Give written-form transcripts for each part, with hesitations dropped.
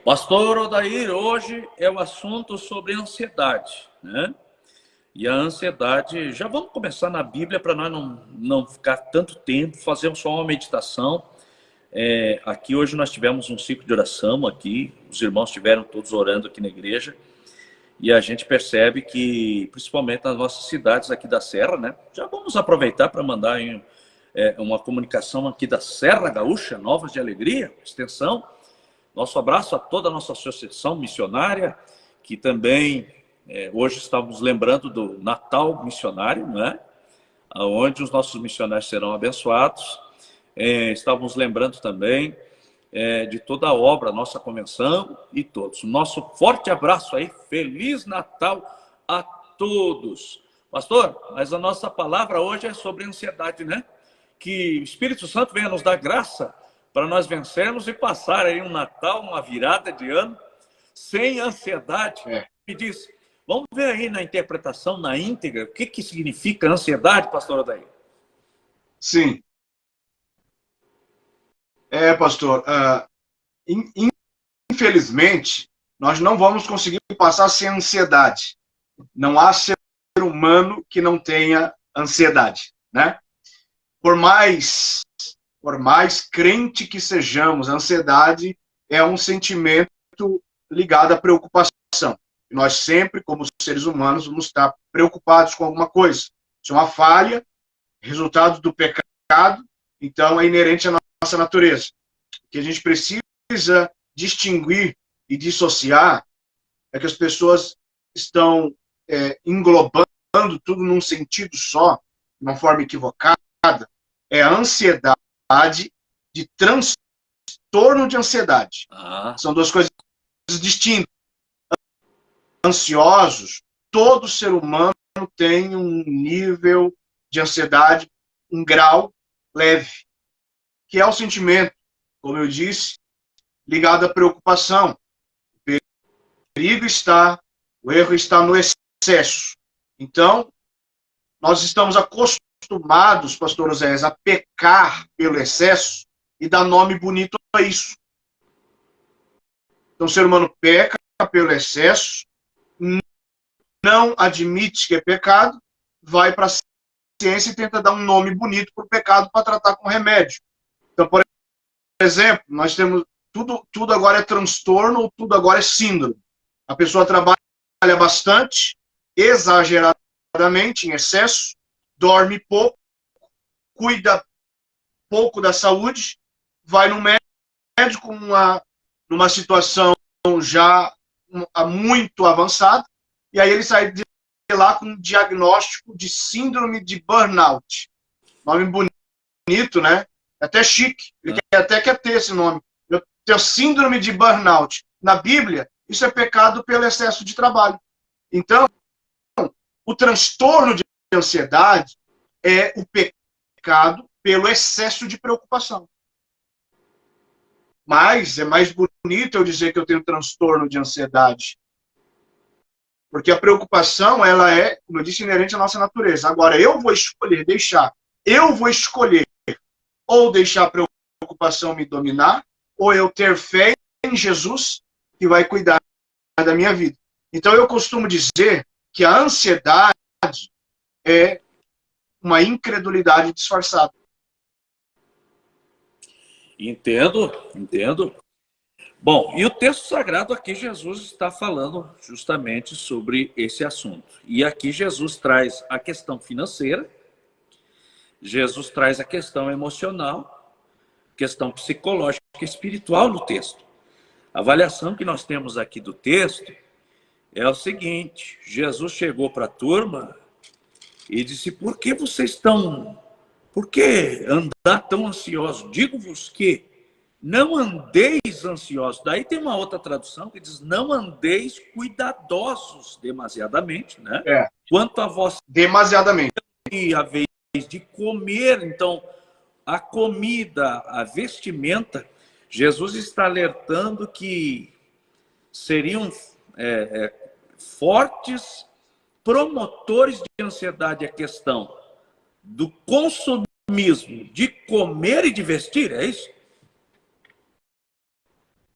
Pastor Odair, hoje é o assunto sobre ansiedade, né? E a ansiedade, já vamos começar na Bíblia para nós não ficar tanto tempo, fazemos só uma meditação. Aqui hoje nós tivemos um ciclo de oração aqui, os irmãos estiveram todos orando aqui na igreja, e a gente percebe que, principalmente nas nossas cidades aqui da Serra, né? Já vamos aproveitar para mandar aí, uma comunicação aqui da Serra Gaúcha, Novas de Alegria, extensão. Nosso abraço a toda a nossa associação missionária, que também hoje estamos lembrando do Natal Missionário, né? Onde os nossos missionários serão abençoados. Estávamos lembrando também de toda a obra, nossa convenção e todos. Nosso forte abraço aí, Feliz Natal a todos. Pastor, mas a nossa palavra hoje é sobre ansiedade, né? Que o Espírito Santo venha nos dar graça para nós vencermos e passar aí um Natal, uma virada de ano, sem ansiedade. Me diz, vamos ver aí na interpretação, na íntegra, o que significa ansiedade, pastor Odair? Sim. Pastor, infelizmente, nós não vamos conseguir passar sem ansiedade. Não há ser humano que não tenha ansiedade, né? Por mais crente que sejamos, a ansiedade é um sentimento ligado à preocupação. Nós sempre, como seres humanos, vamos estar preocupados com alguma coisa. Isso é uma falha, resultado do pecado, então é inerente à nossa natureza. O que a gente precisa distinguir e dissociar é que as pessoas estão englobando tudo num sentido só, de uma forma equivocada. É a ansiedade de transtorno de ansiedade. São duas coisas distintas. Ansiosos, todo ser humano tem um nível de ansiedade, um grau leve, que é o sentimento, como eu disse, ligado à preocupação. O perigo está, o erro está no excesso. Então, nós estamos acostumados, pastor Oséias, a pecar pelo excesso e dar nome bonito a isso. Então, o ser humano peca pelo excesso, não admite que é pecado, vai para a ciência e tenta dar um nome bonito para o pecado para tratar com remédio. Então, por exemplo, nós temos tudo agora é transtorno, ou tudo agora é síndrome. A pessoa trabalha bastante, exageradamente, em excesso, dorme pouco, cuida pouco da saúde, vai no médico numa situação já muito avançada, e aí ele sai de lá com um diagnóstico de síndrome de burnout. Nome bonito, né? É até chique. Ele quer ter esse nome. Eu tenho síndrome de burnout. Na Bíblia, isso é pecado pelo excesso de trabalho. Então, o transtorno de ansiedade é o pecado pelo excesso de preocupação. Mas é mais bonito eu dizer que eu tenho transtorno de ansiedade. Porque a preocupação, ela é, como eu disse, inerente à nossa natureza. Agora, eu vou escolher ou deixar a preocupação me dominar, ou eu ter fé em Jesus, que vai cuidar da minha vida. Então, eu costumo dizer que a ansiedade é uma incredulidade disfarçada. Entendo. Bom, e o texto sagrado aqui, Jesus está falando justamente sobre esse assunto. E aqui Jesus traz a questão financeira, Jesus traz a questão emocional, questão psicológica e espiritual no texto. A avaliação que nós temos aqui do texto é o seguinte: Jesus chegou para a turma e disse: por que andar tão ansiosos? Digo-vos que não andeis ansiosos. Daí tem uma outra tradução que diz: não andeis cuidadosos demasiadamente, né? Quanto a vós demasiadamente e a vez de comer. Então, a comida, a vestimenta, Jesus está alertando que seriam fortes promotores de ansiedade a questão do consumismo, de comer e de vestir, é isso?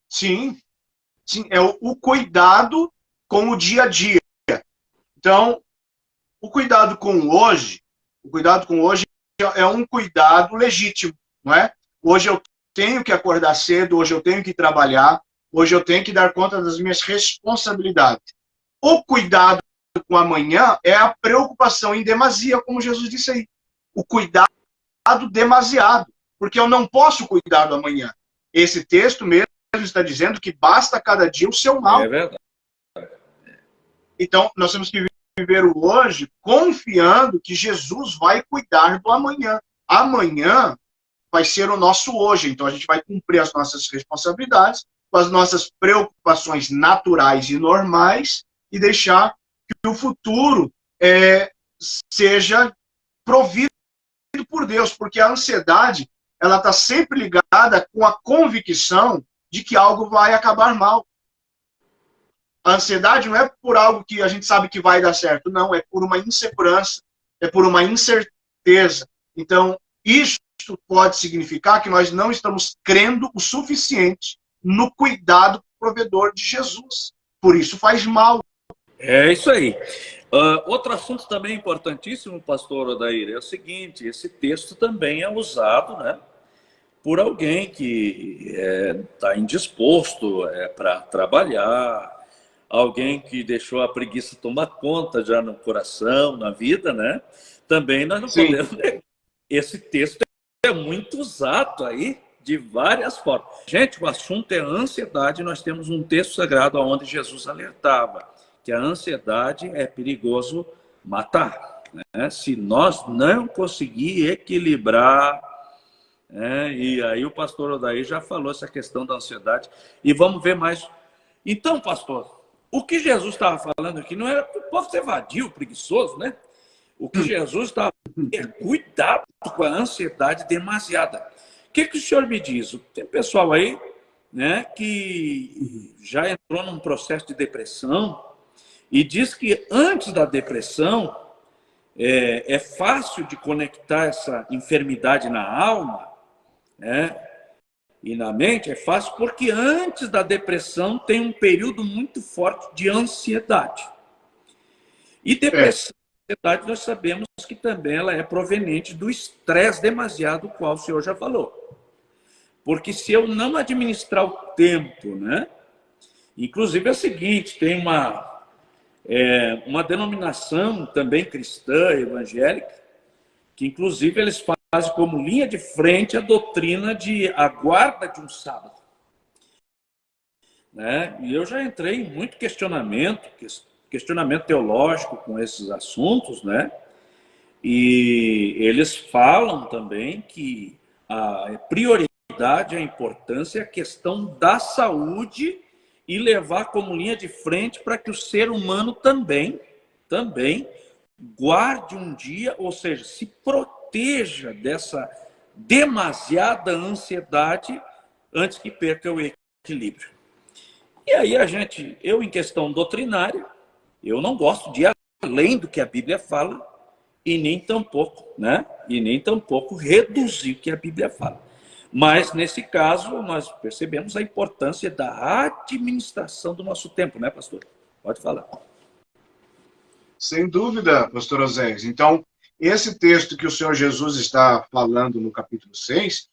Sim, Sim, é o cuidado com o dia a dia. Então, o cuidado com o hoje é um cuidado legítimo, não é? Hoje eu tenho que acordar cedo, hoje eu tenho que trabalhar, hoje eu tenho que dar conta das minhas responsabilidades. O cuidado com amanhã é a preocupação em demasia, como Jesus disse aí. O cuidado demasiado, porque eu não posso cuidar do amanhã. Esse texto mesmo está dizendo que basta cada dia o seu mal. É verdade. Então, nós temos que viver o hoje confiando que Jesus vai cuidar do amanhã. Amanhã vai ser o nosso hoje. Então, a gente vai cumprir as nossas responsabilidades, com as nossas preocupações naturais e normais, e deixar que o futuro seja provido por Deus, porque a ansiedade ela está sempre ligada com a convicção de que algo vai acabar mal. A ansiedade não é por algo que a gente sabe que vai dar certo, não, é por uma insegurança, é por uma incerteza. Então, isso pode significar que nós não estamos crendo o suficiente no cuidado provedor de Jesus. Por isso faz mal. É isso aí. Outro assunto também importantíssimo, pastor Odair, é o seguinte: esse texto também é usado, né, por alguém que está indisposto para trabalhar, alguém que deixou a preguiça tomar conta já no coração, na vida, né? Também nós não podemos... Esse texto é muito usado aí de várias formas. Gente, o assunto é ansiedade. Nós temos um texto sagrado onde Jesus alertava que a ansiedade é perigoso matar, né? Se nós não conseguir equilibrar, e aí o pastor Odair já falou essa questão da ansiedade, e vamos ver mais. Então, pastor, o que Jesus estava falando aqui não era para o povo ser vadio, preguiçoso, né? O que Jesus estava é cuidado com a ansiedade demasiada. O que o senhor me diz? Tem pessoal aí, né, que já entrou num processo de depressão e diz que antes da depressão é fácil de conectar essa enfermidade na alma, né, e na mente, é fácil porque antes da depressão tem um período muito forte de ansiedade. E depressão, ansiedade, nós sabemos que também ela é proveniente do estresse demasiado, do qual o senhor já falou. Porque se eu não administrar o tempo, né? Inclusive é o seguinte, tem uma denominação também cristã, evangélica, que inclusive eles fazem como linha de frente a doutrina a guarda de um sábado, né? E eu já entrei em muito questionamento teológico com esses assuntos, né? E eles falam também que a prioridade, a importância é a questão da saúde e levar como linha de frente para que o ser humano também guarde um dia, ou seja, se proteja dessa demasiada ansiedade antes que perca o equilíbrio. E aí eu em questão doutrinária, eu não gosto de ir além do que a Bíblia fala e nem tampouco, né? E nem tampouco reduzir o que a Bíblia fala. Mas, nesse caso, nós percebemos a importância da administração do nosso tempo, né, pastor? Pode falar. Sem dúvida, pastor Oséias. Então, esse texto que o Senhor Jesus está falando no capítulo 6,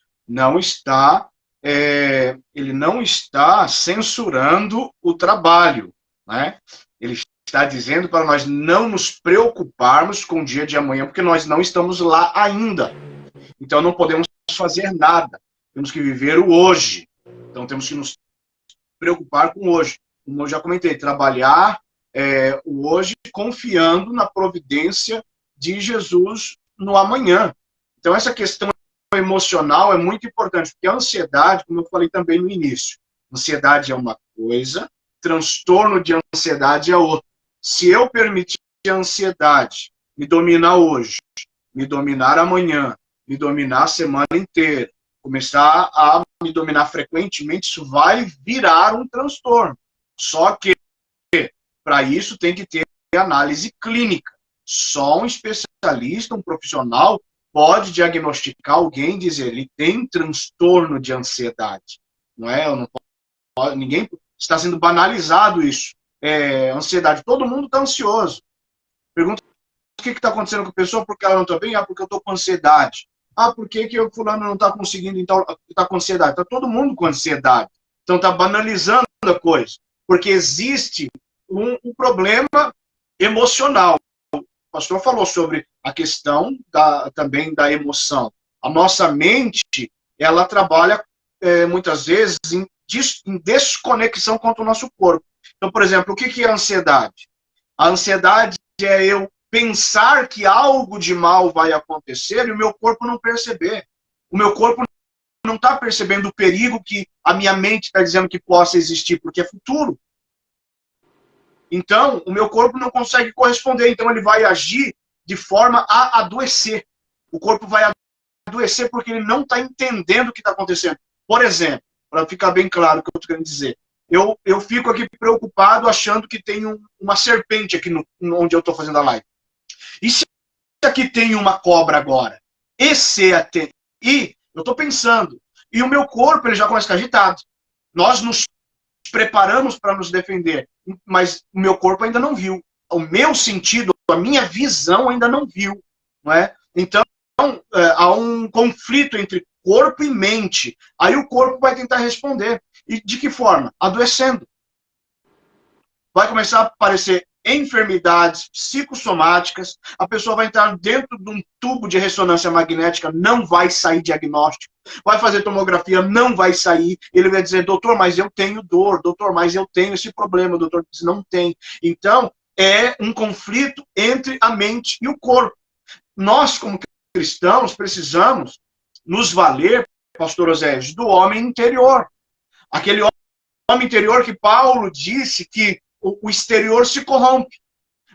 ele não está censurando o trabalho, né? Ele está dizendo para nós não nos preocuparmos com o dia de amanhã, porque nós não estamos lá ainda. Então, não podemos fazer nada. Temos que viver o hoje. Então, temos que nos preocupar com o hoje. Como eu já comentei, trabalhar o hoje confiando na providência de Jesus no amanhã. Então, essa questão emocional é muito importante, porque a ansiedade, como eu falei também no início, ansiedade é uma coisa, transtorno de ansiedade é outra. Se eu permitir a ansiedade me dominar hoje, me dominar amanhã, me dominar a semana inteira, começar a me dominar frequentemente, isso vai virar um transtorno. Só que, para isso, tem que ter análise clínica. Só um especialista, um profissional, pode diagnosticar alguém e dizer ele tem transtorno de ansiedade. Não é? Ninguém Está sendo banalizado isso. Ansiedade. Todo mundo está ansioso. Pergunta o que está acontecendo com a pessoa, porque ela não está bem? Ah, porque eu estou com ansiedade. Ah, por que o fulano não está conseguindo, então, está com ansiedade? Está todo mundo com ansiedade. Então está banalizando a coisa. Porque existe um problema emocional. O pastor falou sobre a questão também da emoção. A nossa mente, ela trabalha muitas vezes em desconexão com o nosso corpo. Então, por exemplo, o que é a ansiedade? A ansiedade é eu pensar que algo de mal vai acontecer e o meu corpo não perceber. O meu corpo não está percebendo o perigo que a minha mente está dizendo que possa existir, porque é futuro. Então, o meu corpo não consegue corresponder, então ele vai agir de forma a adoecer. O corpo vai adoecer porque ele não está entendendo o que está acontecendo. Por exemplo, para ficar bem claro o que eu estou querendo dizer, eu fico aqui preocupado achando que tem uma serpente aqui onde eu estou fazendo a live. E se aqui tem uma cobra agora? E eu estou pensando, e o meu corpo ele já começa a ficar agitado. Nós nos preparamos para nos defender, mas o meu corpo ainda não viu. O meu sentido, a minha visão ainda não viu. Não é? Então, há um conflito entre corpo e mente. Aí o corpo vai tentar responder. E de que forma? Adoecendo. Vai começar a aparecer enfermidades psicossomáticas, a pessoa vai entrar dentro de um tubo de ressonância magnética, não vai sair diagnóstico, vai fazer tomografia, não vai sair, ele vai dizer, doutor, mas eu tenho dor, doutor, mas eu tenho esse problema, o doutor diz, não tem. Então, é um conflito entre a mente e o corpo. Nós, como cristãos, precisamos nos valer, pastor Osés, do homem interior. Aquele homem interior que Paulo disse que o exterior se corrompe,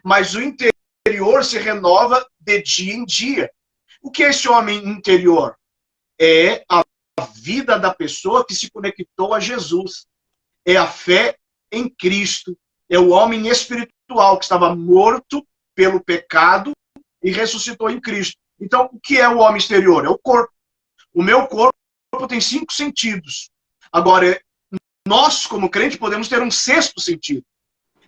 mas o interior se renova de dia em dia. O que é esse homem interior? É a vida da pessoa que se conectou a Jesus. É a fé em Cristo. É o homem espiritual que estava morto pelo pecado e ressuscitou em Cristo. Então, o que é o homem exterior? É o corpo. O meu corpo tem 5 sentidos. Agora, nós, como crente, podemos ter um 6º sentido.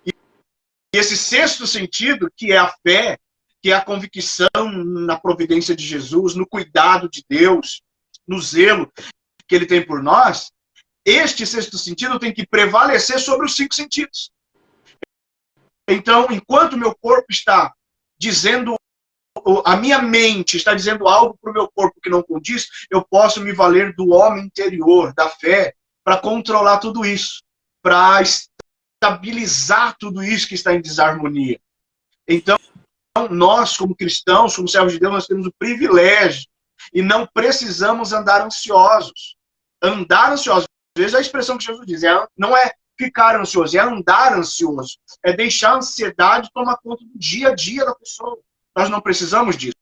E esse 6º sentido, que é a fé, que é a convicção na providência de Jesus, no cuidado de Deus, no zelo que ele tem por nós, este 6º sentido tem que prevalecer sobre os 5 sentidos. Então, enquanto meu corpo está dizendo, a minha mente está dizendo algo para o meu corpo que não condiz, eu posso me valer do homem interior, da fé, para controlar tudo isso, para estabilizar tudo isso que está em desarmonia. Então, nós, como cristãos, como servos de Deus, nós temos o privilégio e não precisamos andar ansiosos. Andar ansiosos, veja a expressão que Jesus diz, não é ficar ansioso, é andar ansioso. É deixar a ansiedade tomar conta do dia a dia da pessoa. Nós não precisamos disso.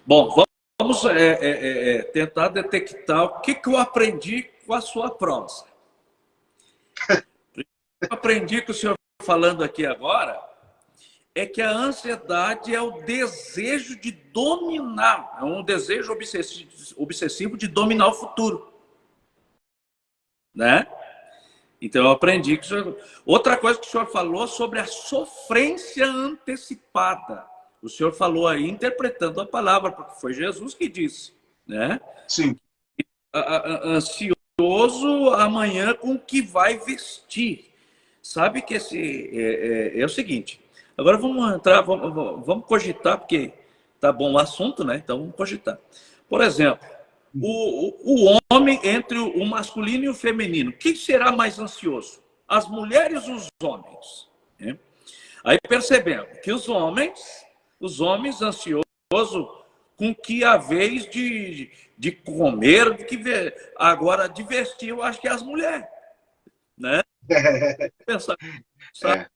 Bom, vamos tentar detectar o que eu aprendi com a sua prosa. Eu aprendi com o senhor falando aqui agora é que a ansiedade é o desejo de dominar, é um desejo obsessivo de dominar o futuro, né? Então eu aprendi que o senhor... Outra coisa que o senhor falou sobre a sofrência antecipada. O senhor falou aí interpretando a palavra, porque foi Jesus que disse, né? Sim. Ansioso amanhã com o que vai vestir. Sabe que é o seguinte, agora vamos entrar, vamos cogitar, porque tá bom o assunto, né? Então vamos cogitar. Por exemplo, o homem entre o masculino e o feminino, quem será mais ansioso? As mulheres ou os homens? Né? Aí percebemos que os homens ansiosos com que a vez de comer, agora de vestir, eu acho que é as mulheres, né? Pensar, sabe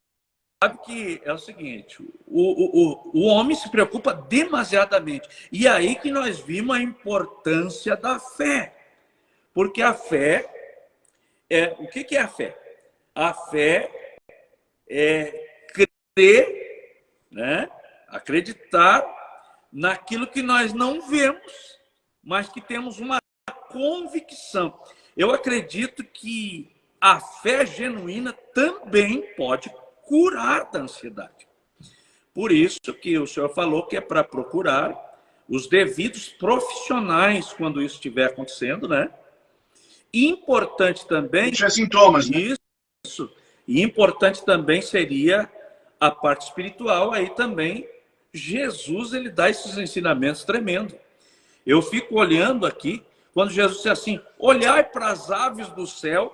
que é o seguinte, o homem se preocupa demasiadamente. E aí que nós vimos a importância da fé. Porque a fé o que é a fé? A fé é crer, né? Acreditar naquilo que nós não vemos, mas que temos uma convicção. Eu acredito que a fé genuína também pode curar da ansiedade. Por isso que o senhor falou que é para procurar os devidos profissionais quando isso estiver acontecendo, né? Importante também... Isso é sintomas, né? Isso. E importante também seria a parte espiritual. Aí também Jesus, ele dá esses ensinamentos tremendos. Eu fico olhando aqui, quando Jesus diz assim, olhai para as aves do céu,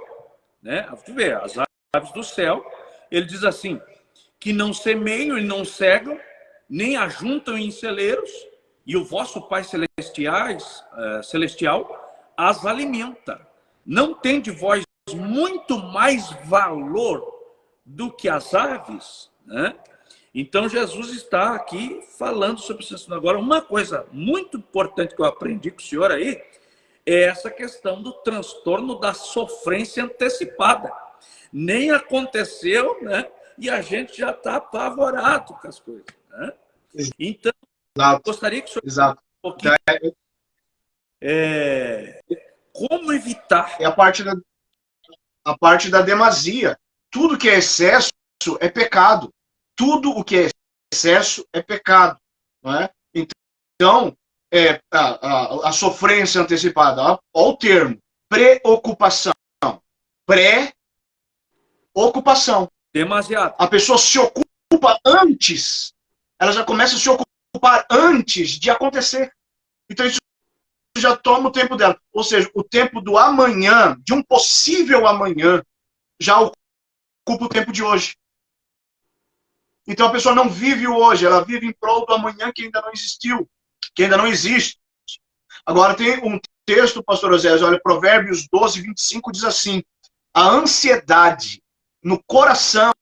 né? Tu vê, as aves do céu, ele diz assim, que não semeiam e não cegam, nem ajuntam em celeiros, e o vosso Pai celestial as alimenta. Não tem de vós muito mais valor do que as aves, né? Então Jesus está aqui falando sobre isso. Agora, uma coisa muito importante que eu aprendi com o senhor aí é essa questão do transtorno da sofrência antecipada. Nem aconteceu, né? E a gente já está apavorado com as coisas, né? Então, Exato. gostaria que o senhor Exato. Um pouquinho, como evitar. É a parte da demasia. Tudo que é excesso é pecado. Tudo o que é excesso é pecado. Não é? Então, a sofrência antecipada, olha o termo, preocupação. Pré-ocupação. Demasiado. A pessoa se ocupa antes, ela já começa a se ocupar antes de acontecer. Então, isso já toma o tempo dela. Ou seja, o tempo do amanhã, de um possível amanhã, já ocupa o tempo de hoje. Então a pessoa não vive o hoje, ela vive em prol do amanhã que ainda não existiu, que ainda não existe. Agora tem um texto, pastor Osésio, olha, Provérbios 12, 25 diz assim, a ansiedade no coração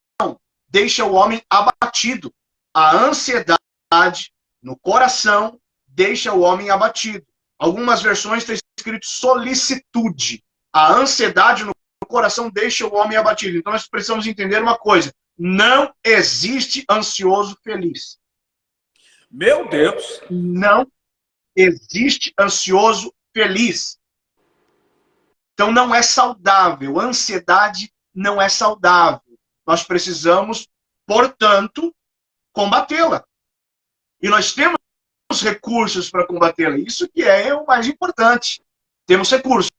deixa o homem abatido. A ansiedade no coração deixa o homem abatido. Algumas versões têm escrito solicitude. A ansiedade no coração deixa o homem abatido. Então nós precisamos entender uma coisa. Não existe ansioso feliz. Meu Deus! Não existe ansioso feliz. Então não é saudável. Ansiedade não é saudável. Nós precisamos, portanto, combatê-la. E nós temos recursos para combatê-la. Isso que é o mais importante. Temos recursos.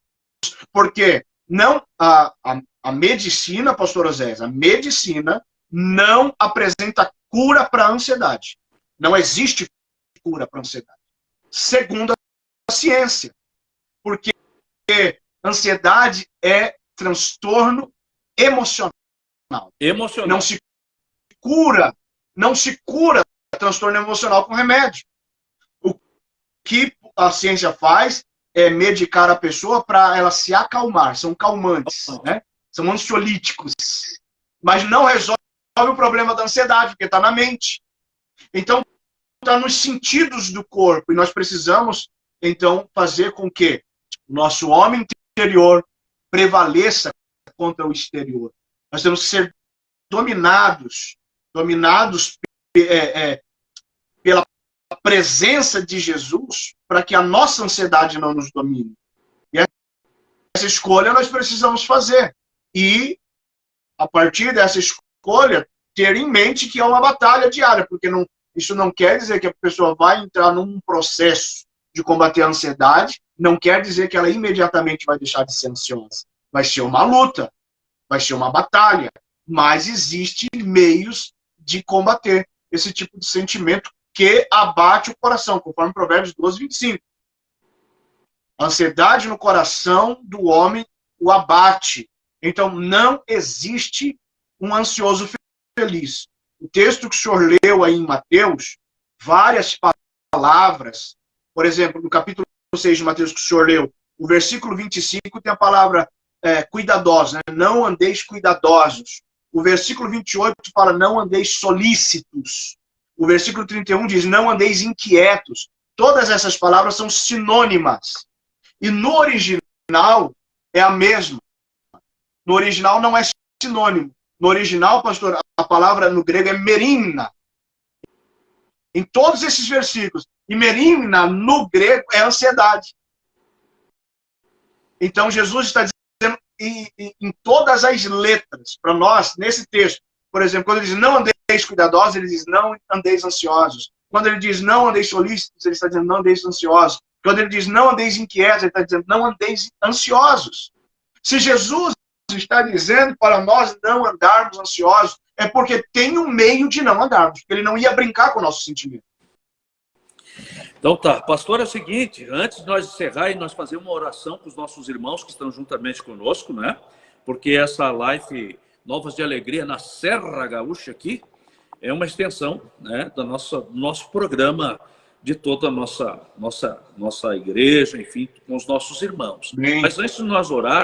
Porque não a medicina, pastor Osés, a medicina não apresenta cura para a ansiedade. Não existe cura para a ansiedade. Segundo a ciência. Porque ansiedade é transtorno emocional. Emocional. Não se cura transtorno emocional com remédio. O que a ciência faz é medicar a pessoa para ela se acalmar. São calmantes, né? São ansiolíticos. Mas não resolve o problema da ansiedade, porque está na mente. Então, está nos sentidos do corpo. E nós precisamos, então, fazer com que o nosso homem interior prevaleça contra o exterior. Nós temos que ser dominados pela presença de Jesus para que a nossa ansiedade não nos domine. E essa escolha nós precisamos fazer. E, a partir dessa escolha, ter em mente que é uma batalha diária, porque isso não quer dizer que a pessoa vai entrar num processo de combater a ansiedade, não quer dizer que ela imediatamente vai deixar de ser ansiosa. Vai ser uma luta, vai ser uma batalha, mas existem meios de combater esse tipo de sentimento que abate o coração, conforme Provérbios 12, 25. A ansiedade no coração do homem o abate. Então, não existe um ansioso feliz. O texto que o senhor leu aí em Mateus, várias palavras, por exemplo, no capítulo 6 de Mateus que o senhor leu, o versículo 25 tem a palavra cuidadosos, né? Não andeis cuidadosos. O versículo 28 fala, não andeis solícitos. O versículo 31 diz, não andeis inquietos. Todas essas palavras são sinônimas. E no original é a mesma. No original não é sinônimo. No original, pastor, a palavra no grego é merimna. Em todos esses versículos. E merimna, no grego, é ansiedade. Então, Jesus está dizendo em todas as letras, para nós, nesse texto. Por exemplo, quando ele diz não andeis cuidadosos, ele diz não andeis ansiosos. Quando ele diz não andeis solícitos, ele está dizendo não andeis ansiosos. Quando ele diz não andeis inquietos, ele está dizendo não andeis ansiosos. Se Jesus está dizendo para nós não andarmos ansiosos, é porque tem um meio de não andarmos, porque ele não ia brincar com o nosso sentimento. Então tá, pastor, é o seguinte, antes de nós encerrar, nós fazer uma oração com os nossos irmãos que estão juntamente conosco, né? Porque essa live Novas de Alegria na Serra Gaúcha aqui é uma extensão, né, do nosso programa de toda a nossa igreja, enfim, com os nossos irmãos. Bem. Mas antes de nós orar,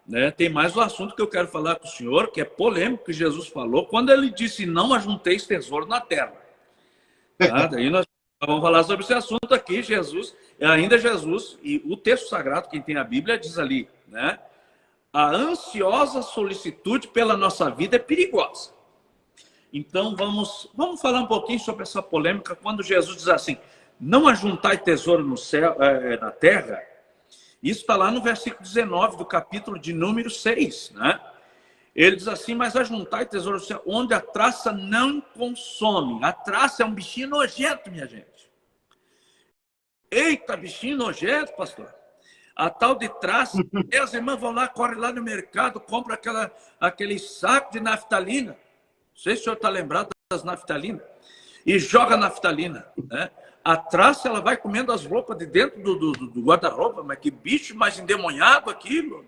né, tem mais um assunto que eu quero falar com o senhor, que é polêmico, que Jesus falou, quando ele disse, não ajunteis tesouro na terra. Tá? Daí nós vamos falar sobre esse assunto aqui, Jesus, e o texto sagrado, quem tem a Bíblia, diz ali, né, a ansiosa solicitude pela nossa vida é perigosa. Então, vamos falar um pouquinho sobre essa polêmica, quando Jesus diz assim, não ajuntai tesouro no céu, na terra. Isso está lá no versículo 19 do capítulo de número 6, né? Ele diz assim, mas ajuntai tesouro no céu, onde a traça não consome. A traça é um bichinho nojento, minha gente. Eita, bichinho nojento, pastor. A tal de traça, as irmãs vão lá, correm lá no mercado, compram aquele saco de naftalina. Não sei se o senhor está lembrado das naftalinas. E joga naftalina, né? A traça, ela vai comendo as roupas de dentro do guarda-roupa, mas que bicho mais endemoniado aquilo,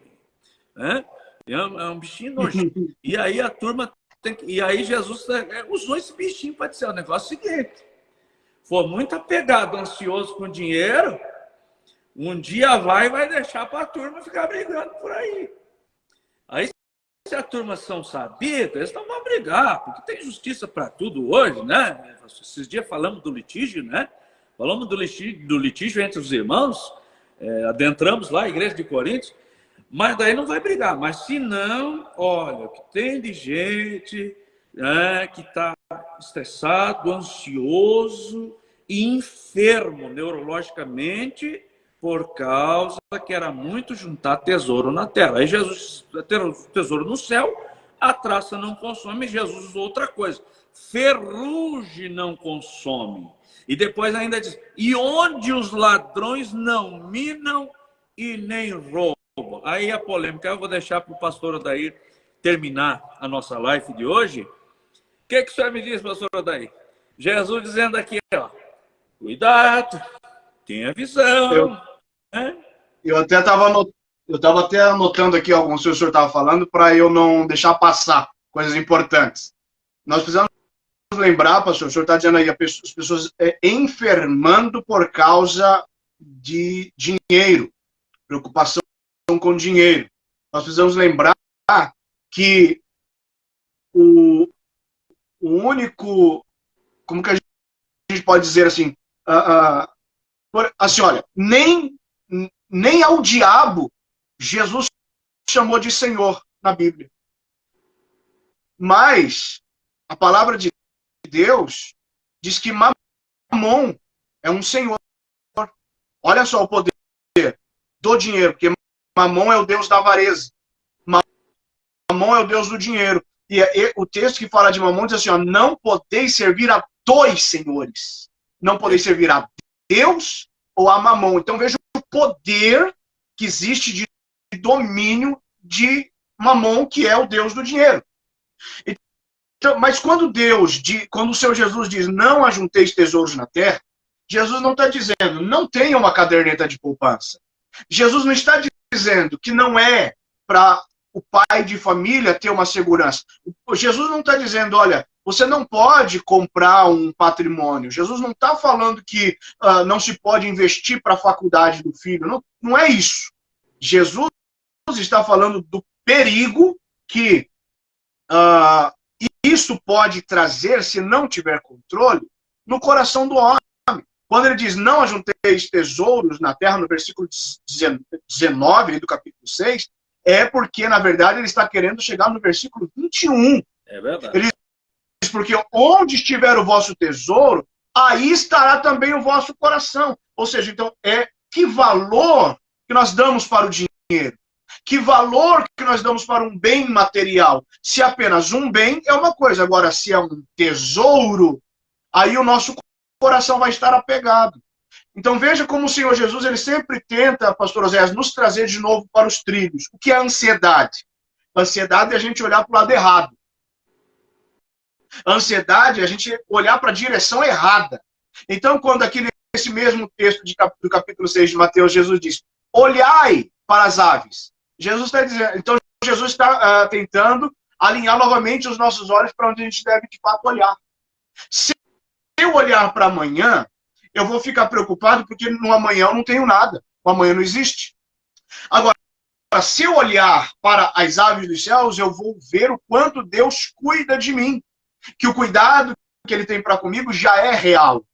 né? É um bichinho nojento. E aí a turma e aí Jesus usou esse bichinho para dizer o negócio seguinte: for muito apegado, ansioso com dinheiro, um dia vai deixar para a turma ficar brigando por aí. Aí, se a turma são sabidas, eles não vão brigar, porque tem justiça para tudo hoje, né? Esses dias falamos do litígio, né? Falamos do litígio entre os irmãos, adentramos lá a igreja de Coríntios, mas daí não vai brigar. Mas se não, olha, o que tem de gente que está estressado, ansioso, enfermo neurologicamente, por causa que era muito juntar tesouro na terra. Aí Jesus ter tesouro no céu, a traça não consome, Jesus usou outra coisa. Ferrugem não consome. E depois ainda diz, e onde os ladrões não minam e nem roubam. Aí a polêmica, eu vou deixar para o pastor Odair terminar a nossa live de hoje. O que o senhor me diz, pastor Odair? Jesus dizendo aqui, ó, cuidado, tenha visão. Eu até estava até anotando aqui alguns que o senhor estava falando para eu não deixar passar coisas importantes. Nós precisamos lembrar, pastor, o senhor está dizendo aí, as pessoas enfermando por causa de dinheiro, preocupação com dinheiro. Nós precisamos lembrar que o único, como que a gente pode dizer assim, assim, olha, nem ao diabo Jesus chamou de Senhor na Bíblia. Mas a palavra de Deus diz que Mamon é um senhor. Olha só o poder do dinheiro, porque Mamon é o Deus da avareza. Mamon é o Deus do dinheiro. E o texto que fala de Mamon diz assim, ó, não podeis servir a dois senhores. Não podeis servir a Deus ou a Mamon. Então veja o poder que existe de domínio de Mamon, que é o Deus do dinheiro. Então, mas quando o Senhor Jesus diz, não ajunteis tesouros na terra, Jesus não está dizendo, não tenha uma caderneta de poupança. Jesus não está dizendo que não é para o pai de família ter uma segurança. Jesus não está dizendo, olha, você não pode comprar um patrimônio. Jesus não está falando que não se pode investir para a faculdade do filho. Não, não é isso. Jesus está falando do perigo que isso pode trazer, se não tiver controle, no coração do homem. Quando ele diz, não ajunteis tesouros na terra, no versículo 19 do capítulo 6, é porque, na verdade, ele está querendo chegar no versículo 21. É verdade. Ele diz, porque onde estiver o vosso tesouro, aí estará também o vosso coração. Ou seja, então, que valor que nós damos para o dinheiro? Que valor que nós damos para um bem material? Se apenas um bem é uma coisa, agora se é um tesouro, aí o nosso coração vai estar apegado. Então veja como o Senhor Jesus, ele sempre tenta, pastor Oséias, nos trazer de novo para os trilhos. O que é ansiedade? Ansiedade é a gente olhar para o lado errado. Ansiedade é a gente olhar para a direção errada. Então, quando aqui nesse mesmo texto do capítulo 6 de Mateus, Jesus diz, olhai para as aves. Jesus está dizendo, então Jesus está tentando alinhar novamente os nossos olhos para onde a gente deve de fato olhar. Se eu olhar para amanhã, eu vou ficar preocupado porque no amanhã eu não tenho nada. O amanhã não existe. Agora, se eu olhar para as aves dos céus, eu vou ver o quanto Deus cuida de mim. Que o cuidado que ele tem para comigo já é real.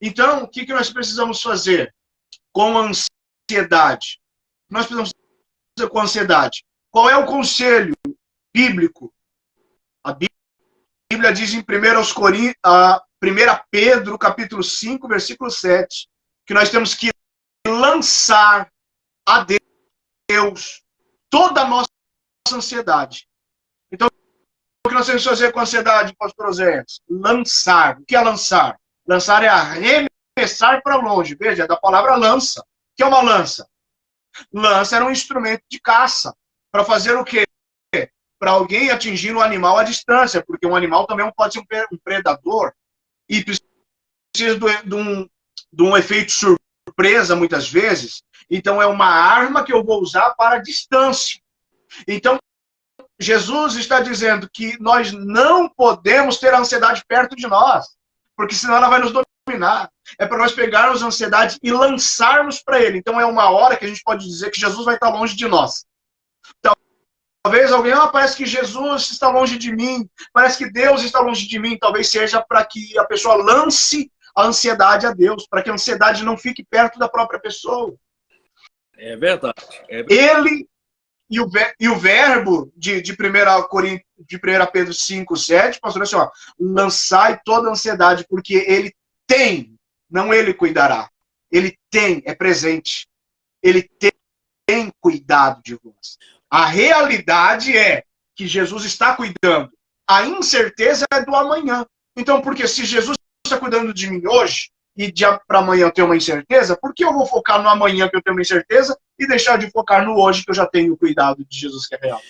Então, o que nós precisamos fazer com a ansiedade? Nós precisamos fazer com a ansiedade. Qual é o conselho bíblico? A Bíblia diz em 1 Pedro, capítulo 5, versículo 7, que nós temos que lançar a Deus toda a nossa ansiedade. Então, o que nós temos que fazer com a ansiedade, pastor Oséias? Lançar. O que é lançar? Lançar é arremessar para longe. Veja, é da palavra lança. O que é uma lança? Lança era um instrumento de caça. Para fazer o quê? Para alguém atingir um animal à distância, porque um animal também pode ser um predador e precisa de um efeito surpresa, muitas vezes. Então, é uma arma que eu vou usar para a distância. Então, Jesus está dizendo que nós não podemos ter a ansiedade perto de nós, porque senão ela vai nos dominar. É para nós pegarmos a ansiedade e lançarmos para ele. Então, é uma hora que a gente pode dizer que Jesus vai estar longe de nós. Talvez alguém, parece que Jesus está longe de mim, parece que Deus está longe de mim. Talvez seja para que a pessoa lance a ansiedade a Deus, para que a ansiedade não fique perto da própria pessoa. É verdade. Ele e o verbo de 1 Pedro 5, 7, pastor, assim, lançai toda a ansiedade, porque ele tem, não ele cuidará. Ele tem, é presente. Ele tem cuidado de vós. A realidade é que Jesus está cuidando. A incerteza é do amanhã. Então, porque se Jesus está cuidando de mim hoje, e para amanhã eu tenho uma incerteza, por que eu vou focar no amanhã que eu tenho uma incerteza e deixar de focar no hoje que eu já tenho o cuidado de Jesus que é real?